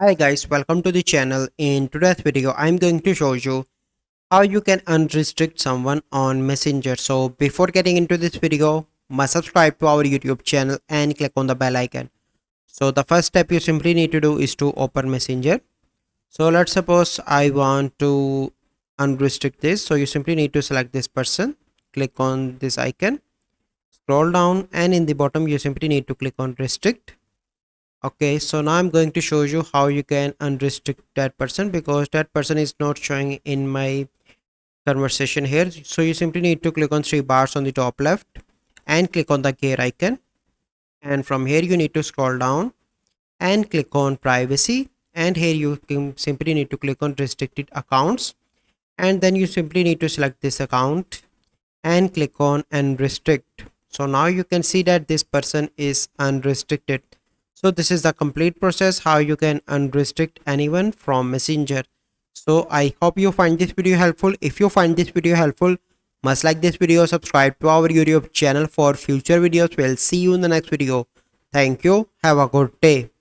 Hi guys, welcome to the channel. In today's video, I'm going to show you how you can unrestrict someone on Messenger. So before getting into this video, must subscribe to our YouTube channel and click on the bell icon. So the first step you simply need to do is to open Messenger. So let's suppose I want to unrestrict this. So you simply need to select this person, click on this icon, scroll down, and in the bottom you simply need to click on restrict. Okay, so now I'm going to show you how you can unrestrict that person because that person is not showing in my conversation here. So you simply need to click on three bars on the top left and click on the gear icon, and from here you need to scroll down and click on privacy, and here you can simply need to click on restricted accounts, and then you simply need to select this account and click on unrestrict. So now you can see that this person is unrestricted. So this is the complete process how you can unrestrict anyone from Messenger. So I hope you find this video helpful. If you find this video helpful, must like this video, subscribe to our YouTube channel for future videos. We'll see you in the next video. Thank you. Have a good day.